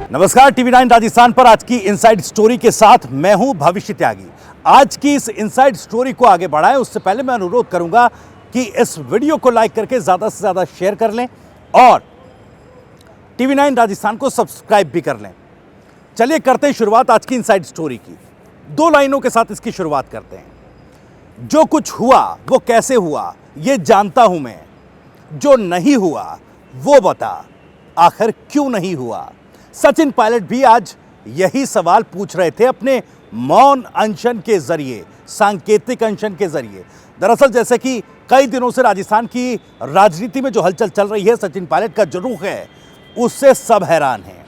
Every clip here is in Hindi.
नमस्कार, टीवी 9 राजस्थान पर आज की इनसाइड स्टोरी के साथ मैं हूं भविष्य त्यागी। आज की इस इनसाइड स्टोरी को आगे बढ़ाएं उससे पहले मैं अनुरोध करूंगा कि इस वीडियो को लाइक करके ज्यादा से ज्यादा शेयर कर लें और टीवी 9 राजस्थान को सब्सक्राइब भी कर लें। चलिए करते हैं शुरुआत आज की इनसाइड स्टोरी की। दो लाइनों के साथ इसकी शुरुआत करते हैं। जो कुछ हुआ वो कैसे हुआ ये जानता हूं मैं, जो नहीं हुआ वो बता आखिर क्यों नहीं हुआ। सचिन पायलट भी आज यही सवाल पूछ रहे थे अपने मौन अनशन के जरिए, सांकेतिक अनशन के जरिए। दरअसल जैसे कि कई दिनों से राजस्थान की राजनीति में जो हलचल चल रही है, सचिन पायलट का जो रुख है उससे सब हैरान हैं।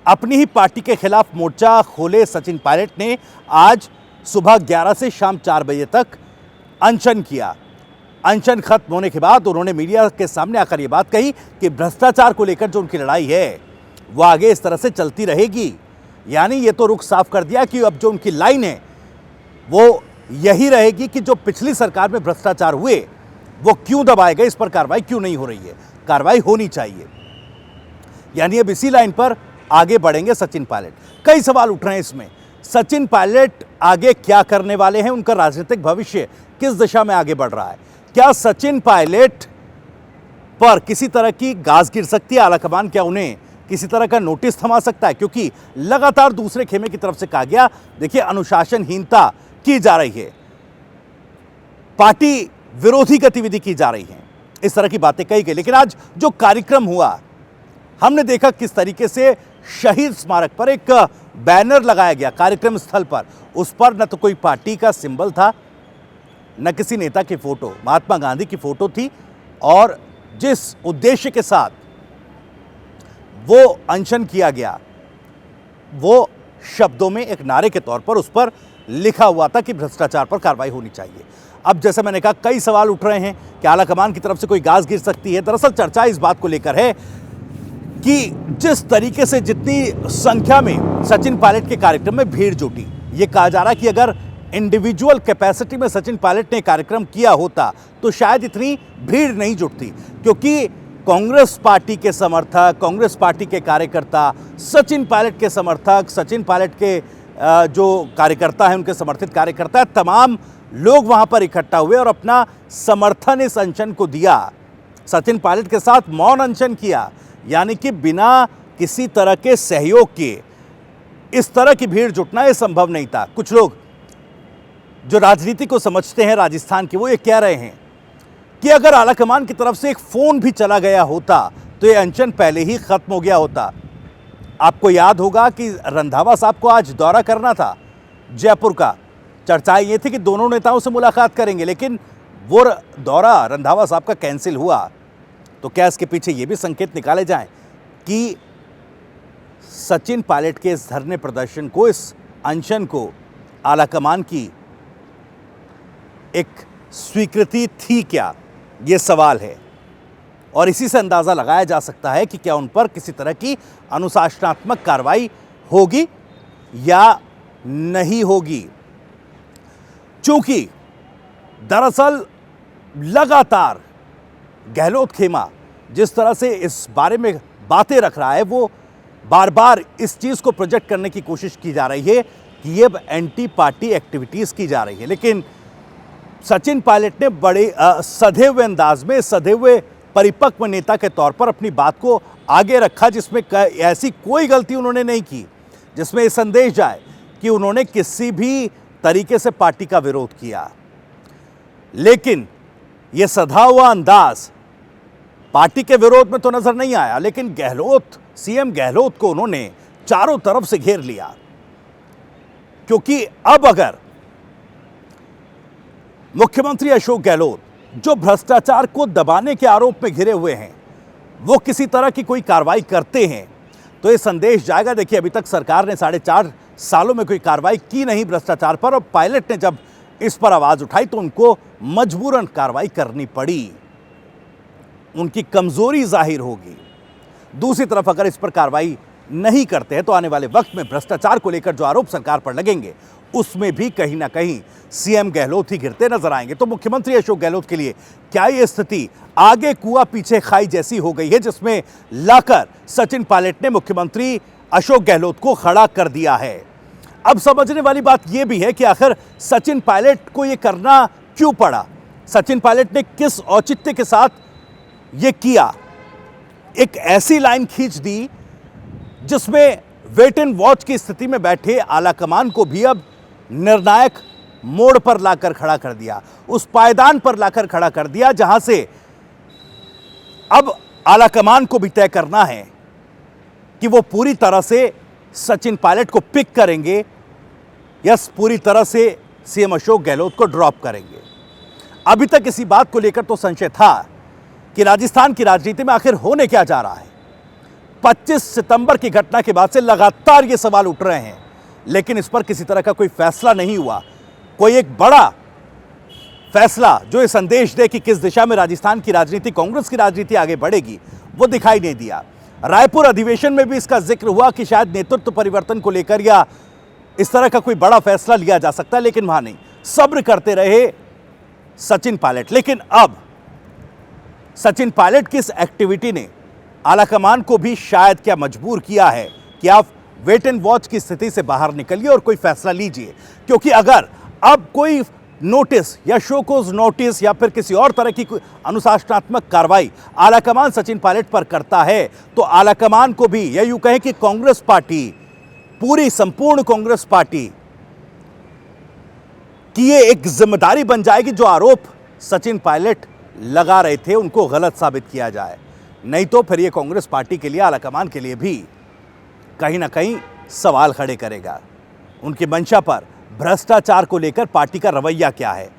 अपनी ही पार्टी के खिलाफ मोर्चा खोले सचिन पायलट ने आज सुबह 11 से शाम 4 बजे तक अनशन किया। अनशन खत्म होने के बाद उन्होंने मीडिया के सामने आकर यह बात कही कि भ्रष्टाचार को लेकर जो उनकी लड़ाई है वो आगे इस तरह से चलती रहेगी। यानी ये तो रुख साफ कर दिया कि अब जो उनकी लाइन है वो यही रहेगी कि जो पिछली सरकार में भ्रष्टाचार हुए वो क्यों दबाए गए, इस पर कार्रवाई क्यों नहीं हो रही है, कार्रवाई होनी चाहिए। यानी अब इसी लाइन पर आगे बढ़ेंगे सचिन पायलट। कई सवाल उठ रहे हैं इसमें, सचिन पायलट आगे क्या करने वाले हैं, उनका राजनीतिक भविष्य किस दिशा में आगे बढ़ रहा है। क्या सचिन पायलट पर किसी तरह की गाज गिर सकती है, आलाकमान क्या उन्हें किसी तरह का नोटिस थमा सकता है, क्योंकि लगातार दूसरे खेमे की तरफ से कहा गया देखिए अनुशासनहीनता की जा रही है, पार्टी विरोधी गतिविधि की जा रही है, इस तरह की बातें कही गई। लेकिन आज जो कार्यक्रम हुआ हमने देखा किस तरीके से शहीद स्मारक पर एक बैनर लगाया गया कार्यक्रम स्थल पर। उस पर न तो कोई पार्टी का सिंबल था न किसी नेता की फोटो, महात्मा गांधी की फोटो थी और जिस उद्देश्य के साथ वो अनशन किया गया वो शब्दों में एक नारे के तौर पर उस पर लिखा हुआ था कि भ्रष्टाचार पर कार्रवाई होनी चाहिए। अब जैसे मैंने कहा कई सवाल उठ रहे हैं कि आलाकमान की तरफ से कोई गाज गिर सकती है। दरअसल चर्चा इस बात को लेकर है कि जिस तरीके से जितनी संख्या में सचिन पायलट के कार्यक्रम में भीड़ जुटी, ये कहा जा रहा है कि अगर इंडिविजुअल कैपेसिटी में सचिन पायलट ने कार्यक्रम किया होता तो शायद इतनी भीड़ नहीं जुटती, क्योंकि कांग्रेस पार्टी के समर्थक, कांग्रेस पार्टी के कार्यकर्ता, सचिन पायलट के समर्थक, सचिन पायलट के जो कार्यकर्ता हैं उनके समर्थित कार्यकर्ता, तमाम लोग वहां पर इकट्ठा हुए और अपना समर्थन इस अनशन को दिया। सचिन पायलट के साथ मौन अनशन किया, यानी कि बिना किसी तरह के सहयोग के इस तरह की भीड़ जुटना यह संभव नहीं था। कुछ लोग जो राजनीति को समझते हैं राजस्थान की वो ये कह रहे हैं कि अगर आलाकमान की तरफ से एक फोन भी चला गया होता तो ये अनशन पहले ही खत्म हो गया होता। आपको याद होगा कि रंधावा साहब को आज दौरा करना था जयपुर का। चर्चाएं ये थी कि दोनों नेताओं से मुलाकात करेंगे, लेकिन वो दौरा रंधावा साहब का कैंसिल हुआ। तो क्या इसके पीछे ये भी संकेत निकाले जाएं कि सचिन पायलट के इस धरने प्रदर्शन को, इस अनशन को आलाकमान की एक स्वीकृति थी क्या, ये सवाल है। और इसी से अंदाजा लगाया जा सकता है कि क्या उन पर किसी तरह की अनुशासनात्मक कार्रवाई होगी या नहीं होगी। चूंकि दरअसल लगातार गहलोत खेमा जिस तरह से इस बारे में बातें रख रहा है वो बार बार इस चीज को प्रोजेक्ट करने की कोशिश की जा रही है कि ये एंटी पार्टी एक्टिविटीज की जा रही है। लेकिन सचिन पायलट ने बड़े सधे हुए अंदाज में, सधे हुए परिपक्व नेता के तौर पर अपनी बात को आगे रखा, जिसमें ऐसी कोई गलती उन्होंने नहीं की जिसमें यह संदेश जाए कि उन्होंने किसी भी तरीके से पार्टी का विरोध किया। लेकिन यह सधा हुआ अंदाज पार्टी के विरोध में तो नजर नहीं आया, लेकिन गहलोत, सीएम गहलोत को उन्होंने चारों तरफ से घेर लिया। क्योंकि अब अगर मुख्यमंत्री अशोक गहलोत जो भ्रष्टाचार को दबाने के आरोप में घिरे हुए हैं वो किसी तरह की कोई कार्रवाई करते हैं तो ये संदेश जाएगा, देखिए अभी तक सरकार ने 4.5 सालों में कोई कार्रवाई की नहीं भ्रष्टाचार पर, और पायलट ने जब इस पर आवाज उठाई तो उनको मजबूरन कार्रवाई करनी पड़ी। उनकी कमजोरी जाहिर होगी। दूसरी तरफ अगर इस पर कार्रवाई नहीं करते हैं तो आने वाले वक्त में भ्रष्टाचार को लेकर जो आरोप सरकार पर लगेंगे उसमें भी कहीं ना कहीं सीएम गहलोत ही गिरते नजर आएंगे। तो मुख्यमंत्री अशोक गहलोत के लिए क्या ये स्थिति आगे कुआं पीछे खाई जैसी हो गई है, जिसमें लाकर सचिन पायलट ने मुख्यमंत्री अशोक गहलोत को खड़ा कर दिया है। अब समझने वाली बात यह भी है कि आखिर सचिन पायलट को यह करना क्यों पड़ा, सचिन पायलट ने किस औचित्य के साथ यह किया। एक ऐसी लाइन खींच दी जिसमें वेट एंड वॉच की स्थिति में बैठे आलाकमान को भी अब निर्णायक मोड़ पर लाकर खड़ा कर दिया, उस पायदान पर लाकर खड़ा कर दिया जहां से अब आलाकमान को भी तय करना है कि वो पूरी तरह से सचिन पायलट को पिक करेंगे या पूरी तरह से सीएम अशोक गहलोत को ड्रॉप करेंगे। अभी तक इसी बात को लेकर तो संशय था कि राजस्थान की राजनीति में आखिर होने क्या जा रहा है। 25 सितंबर की घटना के बाद से लगातार ये सवाल उठ रहे हैं, लेकिन इस पर किसी तरह का कोई फैसला नहीं हुआ। कोई एक बड़ा फैसला जो ये संदेश दे कि किस दिशा में राजस्थान की राजनीति, कांग्रेस की राजनीति आगे बढ़ेगी, वो दिखाई नहीं दिया। रायपुर अधिवेशन में भी इसका जिक्र हुआ कि शायद नेतृत्व परिवर्तन को लेकर या इस तरह का कोई बड़ा फैसला लिया जा सकता है, लेकिन वहां नहीं, सब्र करते रहे सचिन पायलट। लेकिन अब सचिन पायलट की इस एक्टिविटी ने आलाकमान को भी शायद क्या मजबूर किया है कि आप वेट एंड वॉच की स्थिति से बाहर निकलिए और कोई फैसला लीजिए, क्योंकि अगर अब कोई नोटिस या शोकोज नोटिस या फिर किसी और तरह की कोई अनुशासनात्मक कार्रवाई आलाकमान सचिन पायलट पर करता है तो आलाकमान को भी, या यूं कहें कि कांग्रेस पार्टी, पूरी संपूर्ण कांग्रेस पार्टी की ये एक जिम्मेदारी बन जाएगी जो आरोप सचिन पायलट लगा रहे थे उनको गलत साबित किया जाए। नहीं तो फिर ये कांग्रेस पार्टी के लिए, आलाकमान के लिए भी कहीं ना कहीं सवाल खड़े करेगा। उनकी मंशा पर भ्रष्टाचार को लेकर पार्टी का रवैया क्या है,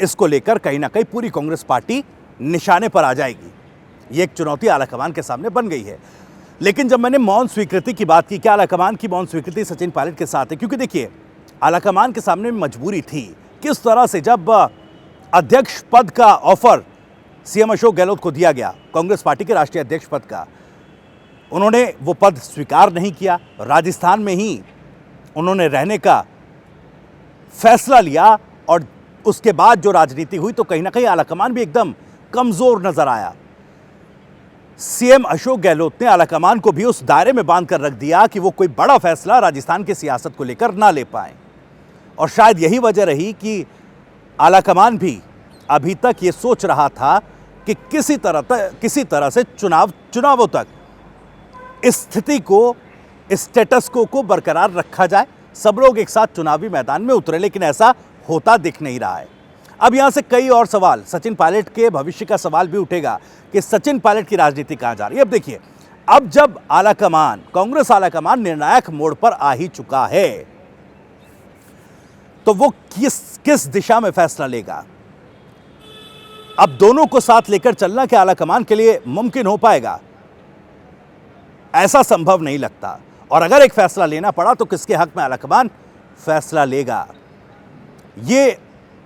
इसको लेकर कहीं ना कहीं पूरी कांग्रेस पार्टी निशाने पर आ जाएगी। ये एक चुनौती आलाकमान के सामने बन गई है। लेकिन जब मैंने मौन स्वीकृति की बात की, क्या आलाकमान की मौन स्वीकृति सचिन पायलट के साथ है, क्योंकि देखिए आलाकमान के सामने मजबूरी थी। किस तरह से जब अध्यक्ष पद का ऑफर सीएम अशोक गहलोत को दिया गया, कांग्रेस पार्टी के राष्ट्रीय अध्यक्ष पद का, उन्होंने वो पद स्वीकार नहीं किया। राजस्थान में ही उन्होंने रहने का फैसला लिया और उसके बाद जो राजनीति हुई तो कहीं ना कहीं आलाकमान भी एकदम कमजोर नजर आया। सीएम अशोक गहलोत ने आलाकमान को भी उस दायरे में बांध कर रख दिया कि वो कोई बड़ा फैसला राजस्थान की सियासत को लेकर ना ले पाए। और शायद यही वजह रही कि आलाकमान भी अभी तक ये सोच रहा था कि किसी तरह से चुनावों तक इस स्थिति को, इस स्टेटस को बरकरार रखा जाए, सब लोग एक साथ चुनावी मैदान में उतरे, लेकिन ऐसा होता दिख नहीं रहा है। अब यहां से कई और सवाल, सचिन पायलट के भविष्य का सवाल भी उठेगा कि सचिन पायलट की राजनीति कहां जा रही है। अब देखिए, अब जब आलाकमान, कांग्रेस आलाकमान निर्णायक मोड़ पर आ ही चुका है तो वो किस दिशा में फैसला लेगा। अब दोनों को साथ लेकर चलना क्या आलाकमान के लिए मुमकिन हो पाएगा? ऐसा संभव नहीं लगता। और अगर एक फैसला लेना पड़ा तो किसके हक में आलाकमान फैसला लेगा, ये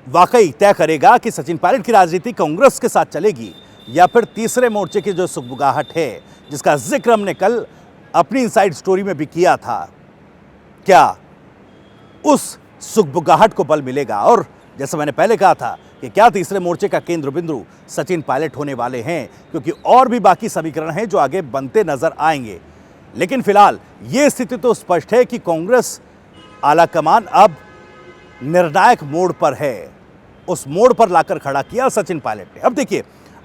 वाकई तय करेगा कि सचिन पायलट की राजनीति कांग्रेस के साथ चलेगी या फिर तीसरे मोर्चे की जो सुगबुगाहट है, जिसका जिक्र हमने कल अपनी इनसाइड स्टोरी में भी किया था, क्या उस सुगबुगाहट को बल मिलेगा। और जैसे मैंने पहले कहा था कि क्या तीसरे मोर्चे का केंद्र बिंदु सचिन पायलट होने वाले हैं, क्योंकि और भी बाकी समीकरण हैं जो आगे बनते नजर आएंगे। लेकिन फिलहाल यह स्थिति तो स्पष्ट है कि कांग्रेस आलाकमान अब निर्णायक मोड़ पर है, उस मोड़ पर लाकर खड़ा किया सचिन पायलट ने। अब देखिए,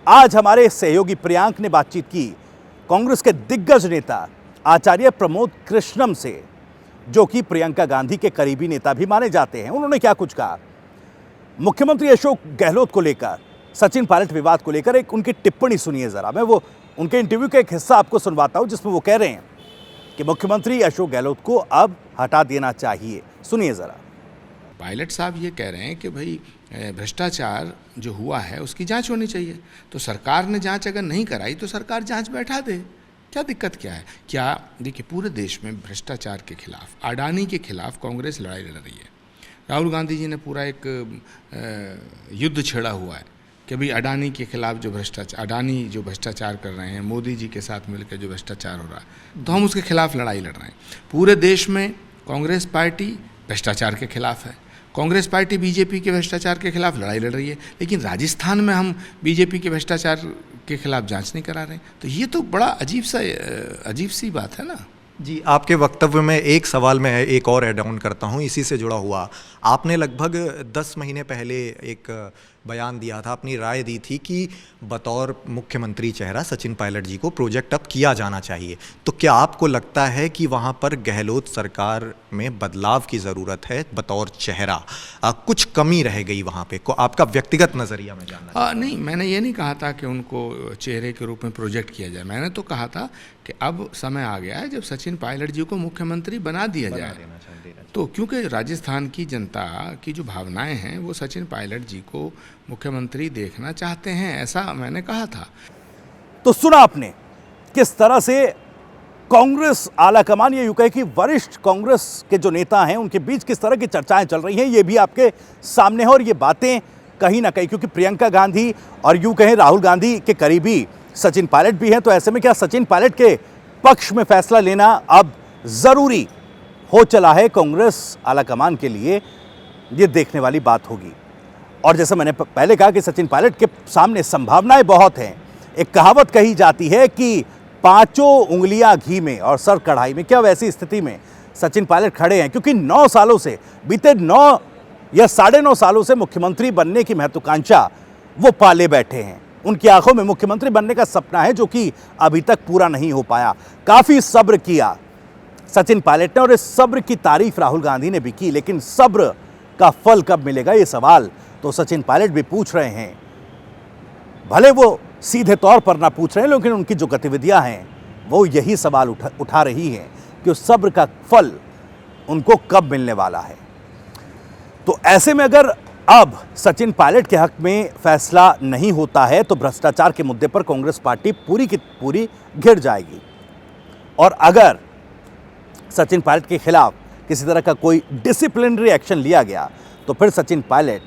आज हमारे सहयोगी प्रियांक ने बातचीत की कांग्रेस के दिग्गज नेता आचार्य प्रमोद कृष्णम से, जो कि प्रियंका गांधी के करीबी नेता भी माने जाते हैं। उन्होंने क्या कुछ कहा मुख्यमंत्री अशोक गहलोत को लेकर, सचिन पायलट विवाद को लेकर, एक उनकी टिप्पणी सुनिए जरा। मैं वो उनके इंटरव्यू का एक हिस्सा आपको सुनवाता हूं जिसमें वो कह रहे हैं कि मुख्यमंत्री अशोक गहलोत को अब हटा देना चाहिए। सुनिए जरा। पायलट साहब ये कह रहे हैं कि भाई भ्रष्टाचार जो हुआ है उसकी जांच होनी चाहिए, तो सरकार ने जांच अगर नहीं कराई तो सरकार जांच बैठा दे, क्या दिक्कत क्या है। क्या देखिए, पूरे देश में भ्रष्टाचार के खिलाफ, अडानी के खिलाफ कांग्रेस लड़ाई लड़ रही है। राहुल गांधी जी ने पूरा एक युद्ध छेड़ा हुआ है कि भाई अडानी के खिलाफ जो अडानी जो भ्रष्टाचार कर रहे हैं, मोदी जी के साथ मिलकर जो भ्रष्टाचार हो रहा है, तो हम उसके खिलाफ लड़ाई लड़ रहे हैं। पूरे देश में कांग्रेस पार्टी भ्रष्टाचार के खिलाफ है, कांग्रेस पार्टी बीजेपी के भ्रष्टाचार के खिलाफ लड़ाई लड़ रही है, लेकिन राजस्थान में हम बीजेपी के भ्रष्टाचार के खिलाफ जांच नहीं करा रहे। तो ये तो बड़ा अजीब सी बात है ना। जी, आपके वक्तव्य में एक सवाल मैं एक और ऐड ऑन करता हूं इसी से जुड़ा हुआ। आपने लगभग 10 महीने पहले एक बयान दिया था, अपनी राय दी थी कि बतौर मुख्यमंत्री चेहरा सचिन पायलट जी को प्रोजेक्ट अप किया जाना चाहिए। तो क्या आपको लगता है कि वहां पर गहलोत सरकार में बदलाव की ज़रूरत है बतौर चेहरा? कुछ कमी रह गई वहां पे? को आपका व्यक्तिगत नज़रिया में जानना नहीं, मैंने ये नहीं कहा था कि उनको चेहरे के रूप में प्रोजेक्ट किया जाए। मैंने तो कहा था कि अब समय आ गया है जब सचिन पायलट जी को मुख्यमंत्री बना दिया जाए। तो क्योंकि राजस्थान की जनता की जो भावनाएं हैं वो सचिन पायलट जी को मुख्यमंत्री देखना चाहते हैं, ऐसा मैंने कहा था। तो सुना आपने किस तरह से कांग्रेस आलाकमान, ये यूं कहे कि वरिष्ठ कांग्रेस के जो नेता हैं उनके बीच किस तरह की चर्चाएं चल रही हैं, ये भी आपके सामने है। और ये बातें कहीं ना कहीं, क्योंकि प्रियंका गांधी और यूं कहें राहुल गांधी के करीबी सचिन पायलट भी हैं, तो ऐसे में क्या सचिन पायलट के पक्ष में फैसला लेना अब जरूरी हो चला है कांग्रेस आलाकमान के लिए, ये देखने वाली बात होगी। और जैसे मैंने पहले कहा कि सचिन पायलट के सामने संभावनाएं बहुत हैं। एक कहावत कही जाती है कि पांचों उंगलियां घी में और सर कढ़ाई में। क्या वैसी स्थिति में सचिन पायलट खड़े हैं? क्योंकि 9 सालों से, बीते 9 या 9.5 सालों से मुख्यमंत्री बनने की महत्वाकांक्षा वो पाले बैठे हैं। उनकी आंखों में मुख्यमंत्री बनने का सपना है जो कि अभी तक पूरा नहीं हो पाया। काफी सब्र किया सचिन पायलट ने और इस सब्र की तारीफ राहुल गांधी ने भी की, लेकिन सब्र का फल कब मिलेगा, ये सवाल तो सचिन पायलट भी पूछ रहे हैं। भले वो सीधे तौर पर ना पूछ रहे हैं, लेकिन उनकी जो गतिविधियां हैं वो यही सवाल उठा रही हैं कि उस सब्र का फल उनको कब मिलने वाला है। तो ऐसे में अगर अब सचिन पायलट के हक में फैसला नहीं होता है तो भ्रष्टाचार के मुद्दे पर कांग्रेस पार्टी पूरी की पूरी घिर जाएगी। और अगर सचिन पायलट के खिलाफ किसी तरह का कोई डिसिप्लिनरी एक्शन लिया गया तो फिर सचिन पायलट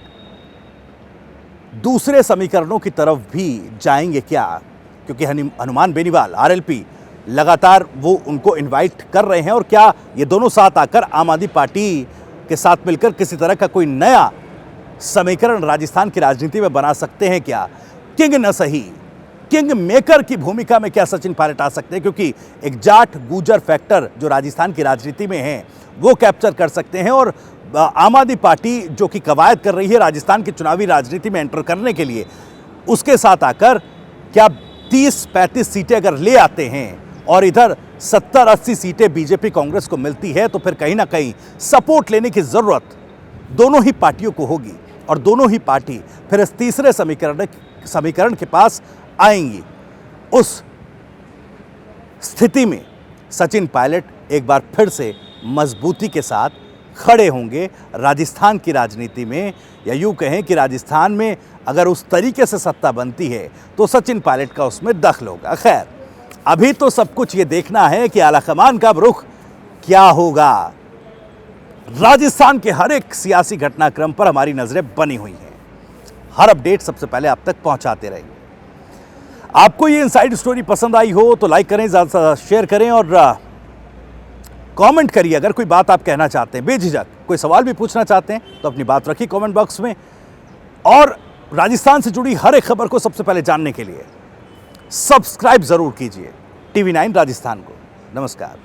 दूसरे समीकरणों की तरफ भी जाएंगे क्या? क्योंकि हनुमान बेनीवाल आरएलपी लगातार वो उनको इनवाइट कर रहे हैं। और क्या ये दोनों साथ आकर आम आदमी पार्टी के साथ मिलकर किसी तरह का कोई नया समीकरण राजस्थान की राजनीति में बना सकते हैं क्या? किंग न सही, किंग मेकर की भूमिका में क्या सचिन पायलट आ सकते हैं? क्योंकि एक जाट गुजर फैक्टर जो राजस्थान की राजनीति में है वो कैप्चर कर सकते हैं। और आम आदमी पार्टी जो कि कवायद कर रही है राजस्थान की चुनावी राजनीति में एंटर करने के लिए, उसके साथ आकर क्या 30-35 सीटें अगर ले आते हैं और इधर 70-80 सीटें बीजेपी कांग्रेस को मिलती है तो फिर कहीं ना कहीं सपोर्ट लेने की जरूरत दोनों ही पार्टियों को होगी और दोनों ही पार्टी फिर इस तीसरे समीकरण के पास आएंगी। उस स्थिति में सचिन पायलट एक बार फिर से मजबूती के साथ खड़े होंगे राजस्थान की राजनीति में, या यूं कहें कि राजस्थान में अगर उस तरीके से सत्ता बनती है तो सचिन पायलट का उसमें दखल होगा। खैर, अभी तो सब कुछ ये देखना है कि आलाकमान का रुख क्या होगा। राजस्थान के हर एक सियासी घटनाक्रम पर हमारी नजरें बनी हुई हैं। हर अपडेट सबसे पहले आप तक पहुंचाते रहेंगे। आपको ये इनसाइड स्टोरी पसंद आई हो तो लाइक करें, ज़्यादा से ज़्यादा शेयर करें और कमेंट करिए। अगर कोई बात आप कहना चाहते हैं, बेझिझक कोई सवाल भी पूछना चाहते हैं तो अपनी बात रखिए कमेंट बॉक्स में। और राजस्थान से जुड़ी हर एक खबर को सबसे पहले जानने के लिए सब्सक्राइब जरूर कीजिए TV9 राजस्थान को। नमस्कार।